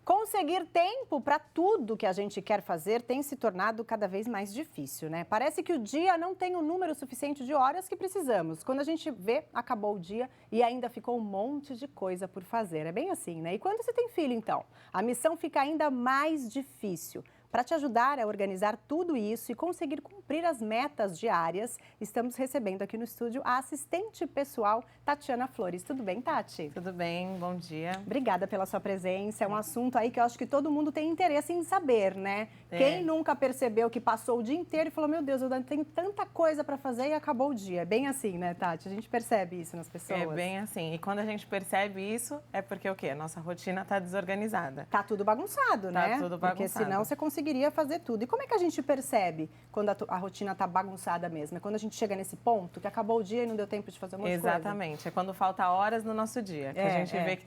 Conseguir tempo para tudo que a gente quer fazer tem se tornado cada vez mais difícil, né? Parece que o dia não tem o número suficiente de horas que precisamos. Quando a gente vê, acabou o dia e ainda ficou um monte de coisa por fazer. É bem assim, né? E quando você tem filho, então? A missão fica ainda mais difícil. Para te ajudar a organizar tudo isso e conseguir cumprir as metas diárias, estamos recebendo aqui no estúdio a assistente pessoal Tatiana Flores. Tudo bem, Tati? Tudo bem, bom dia. Obrigada pela sua presença. É um assunto aí que eu acho que todo mundo tem interesse em saber, né? Quem nunca percebeu que passou o dia inteiro e falou, meu Deus, eu tenho tanta coisa para fazer e acabou o dia. É bem assim, né, Tati? A gente percebe isso nas pessoas. É bem assim. E quando a gente percebe isso, é porque o quê? A nossa rotina está desorganizada. Tá tudo bagunçado, né? Tá tudo bagunçado. Porque senão você conseguiria fazer tudo. E como é que a gente percebe quando a rotina tá bagunçada mesmo? É quando a gente chega nesse ponto que acabou o dia e não deu tempo de fazer um monte de coisa? Exatamente. É quando falta horas no nosso dia, que a gente vê que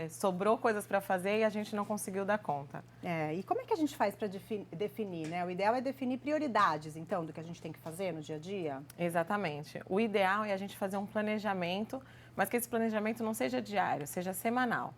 sobrou coisas para fazer e a gente não conseguiu dar conta. E como é que a gente faz para definir, né? O ideal é definir prioridades, então, do que a gente tem que fazer no dia a dia? Exatamente. O ideal é a gente fazer um planejamento, mas que esse planejamento não seja diário, seja semanal.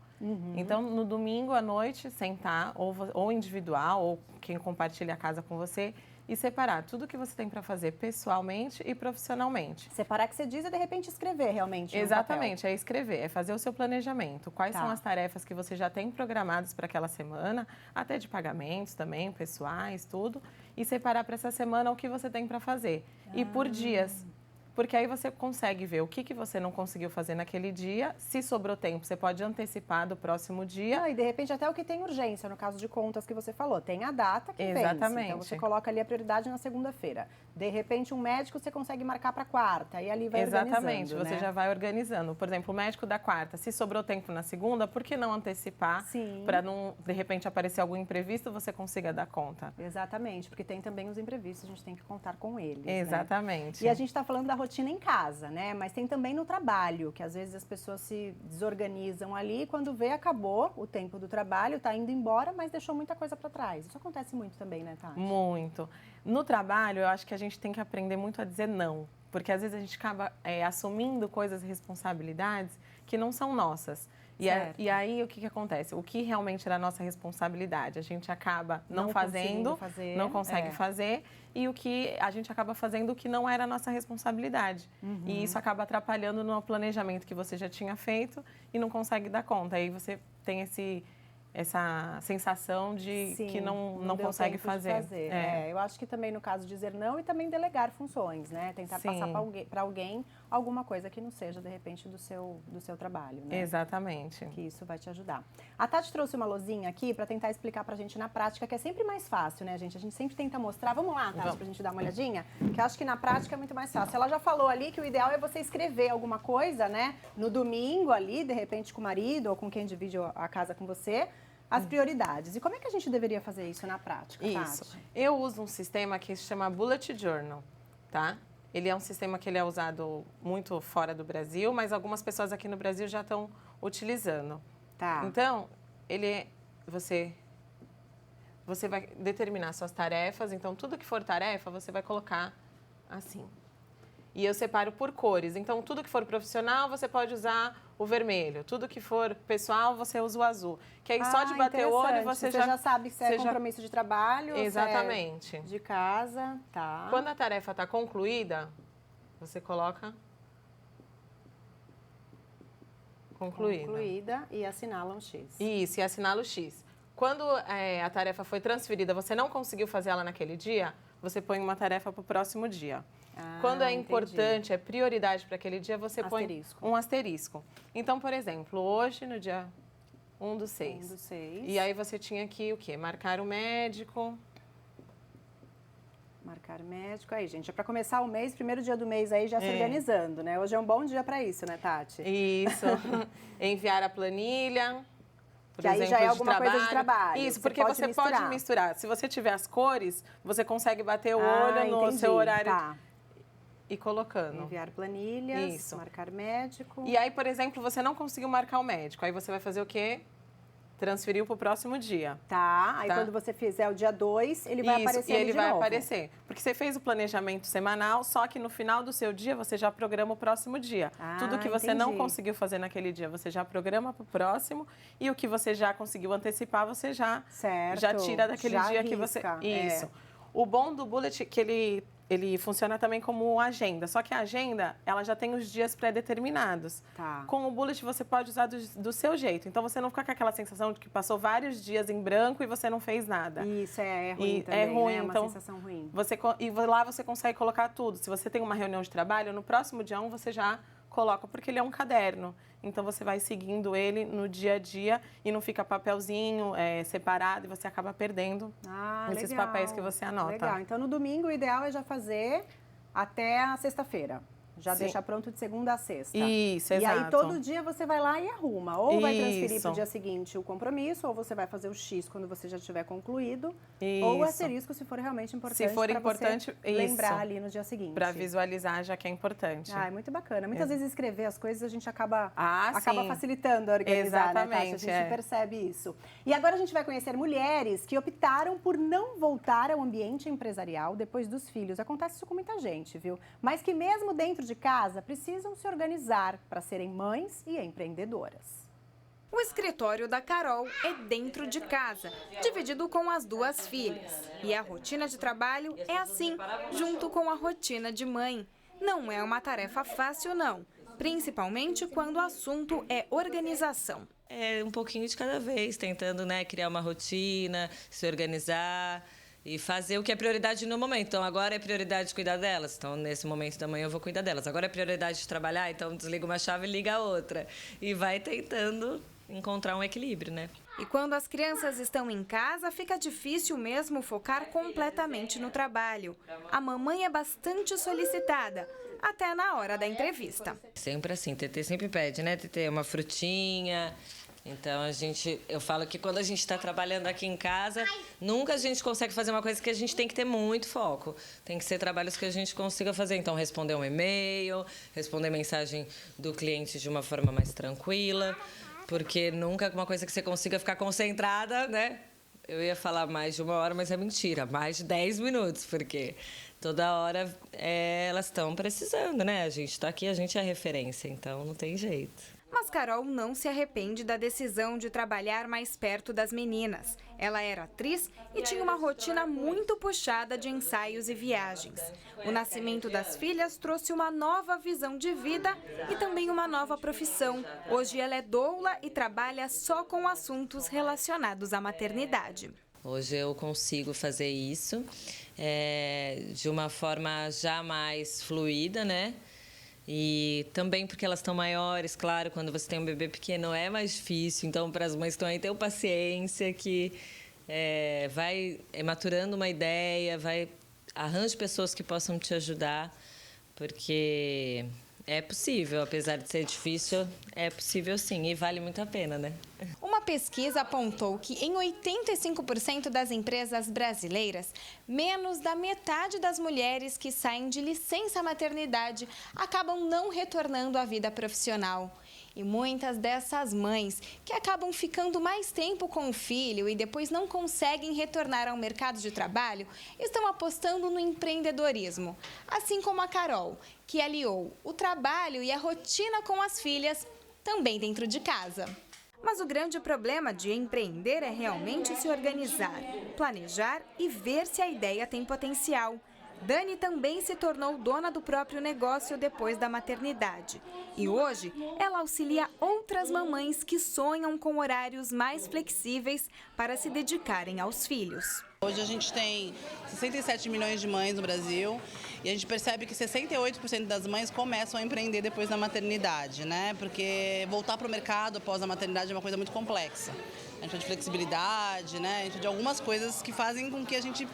Então, no domingo à noite, sentar, ou individual, ou quem compartilha a casa com você, e separar tudo que você tem para fazer pessoalmente e profissionalmente. Separar que você diz é, de repente, escrever realmente. Exatamente, é escrever, é fazer o seu planejamento. Quais são as tarefas que você já tem programadas para aquela semana, até de pagamentos também, pessoais, tudo. E separar para essa semana o que você tem para fazer. E por dias. Porque aí você consegue ver o que você não conseguiu fazer naquele dia. Se sobrou tempo, você pode antecipar do próximo dia. E de repente até o que tem urgência, no caso de contas que você falou. Tem a data que Exatamente. vence. Então você coloca ali a prioridade na segunda-feira. De repente um médico você consegue marcar para quarta e ali vai Exatamente, organizando, você já vai organizando. Por exemplo, o médico da quarta, se sobrou tempo na segunda, por que não antecipar? Para não, de repente, aparecer algum imprevisto, você consiga dar conta. Exatamente, porque tem também os imprevistos, a gente tem que contar com eles. Exatamente. Né? E a gente está falando da rotina em casa, né? Mas tem também no trabalho, que às vezes as pessoas se desorganizam ali e quando vê, acabou o tempo do trabalho, está indo embora, mas deixou muita coisa para trás. Isso acontece muito também, né, Tati? Muito. No trabalho, eu acho que a gente tem que aprender muito a dizer não. Porque às vezes a gente acaba assumindo coisas e responsabilidades que não são nossas. E aí, o que acontece? O que realmente era a nossa responsabilidade? A gente acaba não fazendo, não consegue fazer, e o que a gente acaba fazendo o que não era a nossa responsabilidade. E isso acaba atrapalhando no planejamento que você já tinha feito e não consegue dar conta. Aí você tem essa sensação de que não consegue fazer. Eu acho que também no caso dizer não e também delegar funções, né? Tentar passar para alguém alguma coisa que não seja, de repente, do seu trabalho, né? Exatamente. Que isso vai te ajudar. A Tati trouxe uma lousinha aqui para tentar explicar pra gente na prática, que é sempre mais fácil, né, gente? A gente sempre tenta mostrar. Vamos lá, Tati, pra gente dar uma olhadinha? Que eu acho que na prática é muito mais fácil. Ela já falou ali que o ideal é você escrever alguma coisa, né? No domingo ali, de repente com o marido ou com quem divide a casa com você, as prioridades. E como é que a gente deveria fazer isso na prática, Isso. Tati? Eu uso um sistema que se chama Bullet Journal, tá? Ele é um sistema que ele é usado muito fora do Brasil, mas algumas pessoas aqui no Brasil já estão utilizando. Tá. Então, você vai determinar suas tarefas. Então, tudo que for tarefa, você vai colocar assim. E eu separo por cores. Então, tudo que for profissional, você pode usar o vermelho. Tudo que for pessoal, você usa o azul. Que aí só de bater o olho, você já sabe se é compromisso de trabalho. Exatamente. Se é de casa, tá. Quando a tarefa está concluída, você coloca concluída E assinala um X. Isso, e assinala o X. Quando a tarefa foi transferida, você não conseguiu fazer ela naquele dia, você põe uma tarefa para o próximo dia. Quando é importante, é prioridade para aquele dia, você põe um asterisco. Então, por exemplo, hoje, no dia 1/6. E aí você tinha aqui o quê? Marcar o médico. Marcar médico. Aí, gente, é para começar o mês, primeiro dia do mês aí já se organizando, né? Hoje é um bom dia para isso, né, Tati? Isso. Enviar a planilha. Que aí já é alguma coisa de trabalho. Isso, porque você pode misturar. Se você tiver as cores, você consegue bater o olho no seu horário e colocando. Enviar planilhas, marcar médico. E aí, por exemplo, você não conseguiu marcar o médico. Aí você vai fazer o quê? transferiu para o próximo dia. Tá, aí quando você fizer o dia 2, ele vai aparecer e ele vai novo. aparecer. Porque você fez o planejamento semanal, só que no final do seu dia você já programa o próximo dia. Tudo que você não conseguiu fazer naquele dia, você já programa para o próximo. E o que você já conseguiu antecipar, você já tira daquele dia que você... Isso. O bom do Bullet é que ele funciona também como agenda, só que a agenda, ela já tem os dias pré-determinados. Com o Bullet, você pode usar do seu jeito. Então, você não fica com aquela sensação de que passou vários dias em branco e você não fez nada. Isso, é ruim também, é ruim, né? É uma sensação ruim. E lá você consegue colocar tudo. Se você tem uma reunião de trabalho, no próximo dia 1 você já coloca, porque ele é um caderno. Então, você vai seguindo ele no dia a dia e não fica papelzinho separado e você acaba perdendo esses papéis que você anota. Legal. Então, no domingo, o ideal é já fazer até a sexta-feira. Já deixar pronto de segunda a sexta. Isso, exato. E aí, todo dia você vai lá e arruma. Ou vai transferir para o dia seguinte o compromisso, ou você vai fazer o X quando você já tiver concluído. Ou o asterisco, se for realmente importante. Se for importante, lembrar ali no dia seguinte. Para visualizar, já que é importante. É muito bacana. Muitas vezes escrever as coisas a gente acaba facilitando a organizar, exatamente, né, Tati? A gente percebe isso. E agora a gente vai conhecer mulheres que optaram por não voltar ao ambiente empresarial depois dos filhos. Acontece isso com muita gente, viu? Mas que mesmo dentro de casa precisam se organizar para serem mães e empreendedoras. O escritório da Carol é dentro de casa, dividido com as 2 filhas. E a rotina de trabalho é assim, junto com a rotina de mãe. Não é uma tarefa fácil, não. Principalmente quando o assunto é organização. É um pouquinho de cada vez, tentando, criar uma rotina, se organizar e fazer o que é prioridade no momento. Então, agora é prioridade cuidar delas. Então, nesse momento da manhã eu vou cuidar delas. Agora é prioridade de trabalhar, então desliga uma chave e liga a outra. E vai tentando encontrar um equilíbrio, né? E quando as crianças estão em casa, fica difícil mesmo focar completamente no trabalho. A mamãe é bastante solicitada, até na hora da entrevista. Sempre assim, Tetê sempre pede, né, Tetê? Uma frutinha. Então, eu falo que quando a gente está trabalhando aqui em casa, nunca a gente consegue fazer uma coisa que a gente tem que ter muito foco. Tem que ser trabalhos que a gente consiga fazer. Então, responder um e-mail, responder mensagem do cliente de uma forma mais tranquila, porque nunca é uma coisa que você consiga ficar concentrada, né? Eu ia falar mais de 1 hora, mas é mentira, mais de 10 minutos, porque toda hora elas estão precisando, né? A gente está aqui, a gente é referência, então não tem jeito. Mas Carol não se arrepende da decisão de trabalhar mais perto das meninas. Ela era atriz e tinha uma rotina muito puxada de ensaios e viagens. O nascimento das filhas trouxe uma nova visão de vida e também uma nova profissão. Hoje ela é doula e trabalha só com assuntos relacionados à maternidade. Hoje eu consigo fazer isso de uma forma já mais fluida, né? E também porque elas estão maiores, claro, quando você tem um bebê pequeno é mais difícil. Então, para as mães que estão aí, tenham paciência, que vai maturando uma ideia, arranje pessoas que possam te ajudar, porque é possível, apesar de ser difícil, é possível sim, e vale muito a pena, né? Uma pesquisa apontou que em 85% das empresas brasileiras, menos da metade das mulheres que saem de licença maternidade acabam não retornando à vida profissional. E muitas dessas mães, que acabam ficando mais tempo com o filho e depois não conseguem retornar ao mercado de trabalho, estão apostando no empreendedorismo. Assim como a Carol, que aliou o trabalho e a rotina com as filhas, também dentro de casa. Mas o grande problema de empreender é realmente se organizar, planejar e ver se a ideia tem potencial. Dani também se tornou dona do próprio negócio depois da maternidade. E hoje, ela auxilia outras mamães que sonham com horários mais flexíveis para se dedicarem aos filhos. Hoje a gente tem 67 milhões de mães no Brasil e a gente percebe que 68% das mães começam a empreender depois da maternidade, né? Porque voltar para o mercado após a maternidade é uma coisa muito complexa. A gente precisa de flexibilidade, né? A gente precisa de algumas coisas que fazem com que a gente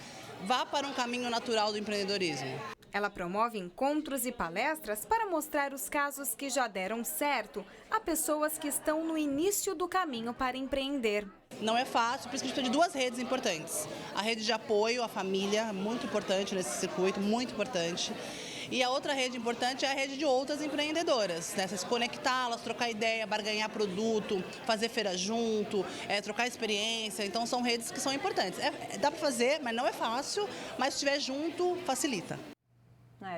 vá para um caminho natural do empreendedorismo. Ela promove encontros e palestras para mostrar os casos que já deram certo a pessoas que estão no início do caminho para empreender. Não é fácil, por isso que a gente precisa de 2 redes importantes. A rede de apoio à família, muito importante nesse circuito, muito importante. E a outra rede importante é a rede de outras empreendedoras, né? Você se conectá-las, trocar ideia, barganhar produto, fazer feira junto, trocar experiência. Então, são redes que são importantes. Dá para fazer, mas não é fácil, mas se estiver junto, facilita.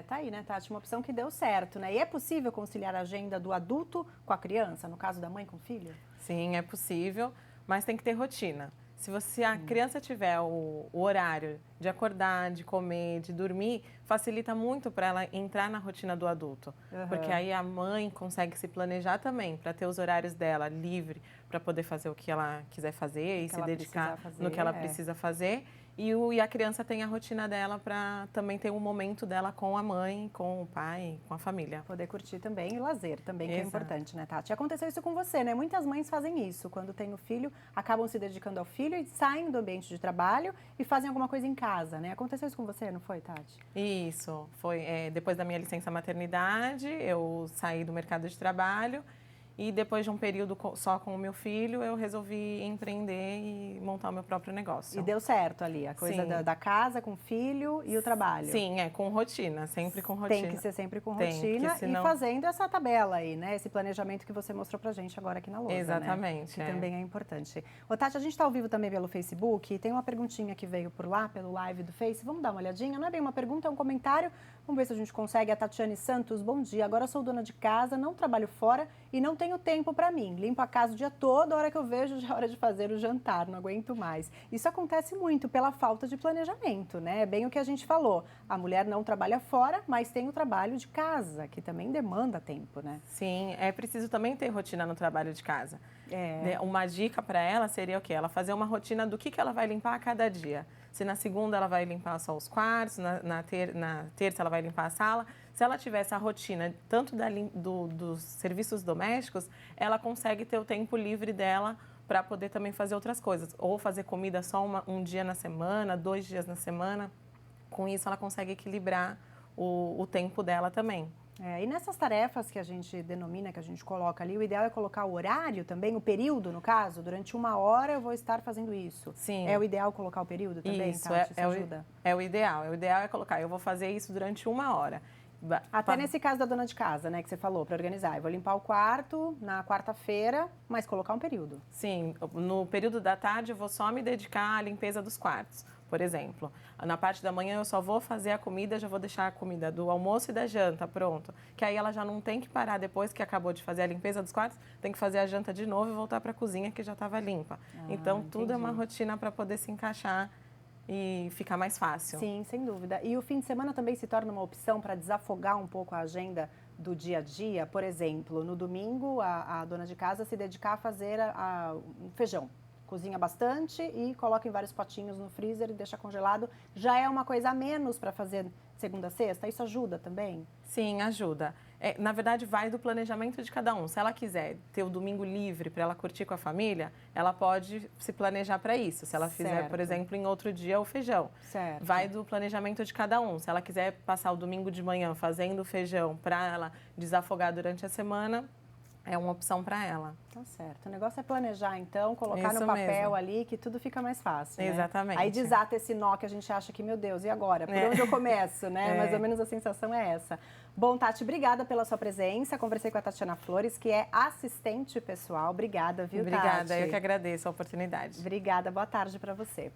Tá aí, né, Tati? Uma opção que deu certo, né? E é possível conciliar a agenda do adulto com a criança, no caso da mãe com o filho? Sim, é possível, mas tem que ter rotina. Se a criança tiver o horário de acordar, de comer, de dormir, facilita muito para ela entrar na rotina do adulto. Porque aí a mãe consegue se planejar também para ter os horários dela livre, para poder fazer o que ela quiser fazer e se dedicar no que ela precisa fazer. E a criança tem a rotina dela para também ter um momento dela com a mãe, com o pai, com a família. Poder curtir também e lazer também, que é importante, né, Tati? Aconteceu isso com você, né? Muitas mães fazem isso. Quando tem o filho, acabam se dedicando ao filho e saem do ambiente de trabalho e fazem alguma coisa em casa, né? Aconteceu isso com você, não foi, Tati? Isso. Foi depois da minha licença maternidade, eu saí do mercado de trabalho. E depois de um período só com o meu filho, eu resolvi empreender e montar o meu próprio negócio. E deu certo ali, a coisa da casa com o filho e o trabalho. Sim, com rotina, sempre com rotina. Tem que ser sempre com rotina senão... e fazendo essa tabela aí, né? Esse planejamento que você mostrou pra gente agora aqui na lousa, exatamente. Né? Que também é importante. Ô, Tati, a gente tá ao vivo também pelo Facebook e tem uma perguntinha que veio por lá, pelo live do Face. Vamos dar uma olhadinha? Não é bem uma pergunta, é um comentário. Vamos ver se a gente consegue. A Tatiane Santos, bom dia. Agora sou dona de casa, não trabalho fora e não tenho tempo para mim. Limpo a casa o dia todo, a hora que eu vejo já é hora de fazer o jantar, não aguento mais. Isso acontece muito pela falta de planejamento, né? É bem o que a gente falou. A mulher não trabalha fora, mas tem o trabalho de casa, que também demanda tempo, né? Sim, é preciso também ter rotina no trabalho de casa. Uma dica para ela seria o quê? Ela fazer uma rotina do que ela vai limpar a cada dia. Se na segunda ela vai limpar só os quartos, na terça ela vai limpar a sala. Se ela tiver essa rotina, tanto dos serviços domésticos, ela consegue ter o tempo livre dela para poder também fazer outras coisas. Ou fazer comida só um dia na semana, 2 dias na semana. Com isso, ela consegue equilibrar o tempo dela também. E nessas tarefas que a gente denomina, que a gente coloca ali, o ideal é colocar o horário também, o período, no caso, durante 1 hora eu vou estar fazendo isso. Sim. É o ideal colocar o período também, isso, Tati? Isso ajuda? É o ideal. O ideal é colocar, eu vou fazer isso durante 1 hora. Até nesse caso da dona de casa, né, que você falou, para organizar. Eu vou limpar o quarto na quarta-feira, mas colocar um período. Sim, no período da tarde eu vou só me dedicar à limpeza dos quartos. Por exemplo, na parte da manhã eu só vou fazer a comida, já vou deixar a comida do almoço e da janta pronto. Que aí ela já não tem que parar depois que acabou de fazer a limpeza dos quartos, tem que fazer a janta de novo e voltar para a cozinha que já estava limpa. Então, tudo é uma rotina para poder se encaixar e ficar mais fácil. Sim, sem dúvida. E o fim de semana também se torna uma opção para desafogar um pouco a agenda do dia a dia. Por exemplo, no domingo, a dona de casa se dedicar a fazer um feijão. Cozinha bastante e coloca em vários potinhos no freezer e deixa congelado. Já é uma coisa a menos para fazer segunda a sexta? Isso ajuda também? Sim, ajuda. Na verdade, vai do planejamento de cada um. Se ela quiser ter o domingo livre para ela curtir com a família, ela pode se planejar para isso. Se ela fizer, por exemplo, em outro dia o feijão. Certo. Vai do planejamento de cada um. Se ela quiser passar o domingo de manhã fazendo o feijão para ela desafogar durante a semana, é uma opção para ela. Tá certo. O negócio é planejar, então, colocar Isso no papel mesmo. ali que tudo fica mais fácil, né? Exatamente. Aí desata esse nó que a gente acha que, meu Deus, e agora? Por onde eu começo, né? Mais ou menos a sensação é essa. Bom, Tati, obrigada pela sua presença. Conversei com a Tatiana Flores, que é assistente pessoal. Obrigada, viu, Tati? Obrigada, eu que agradeço a oportunidade. Obrigada, boa tarde para você.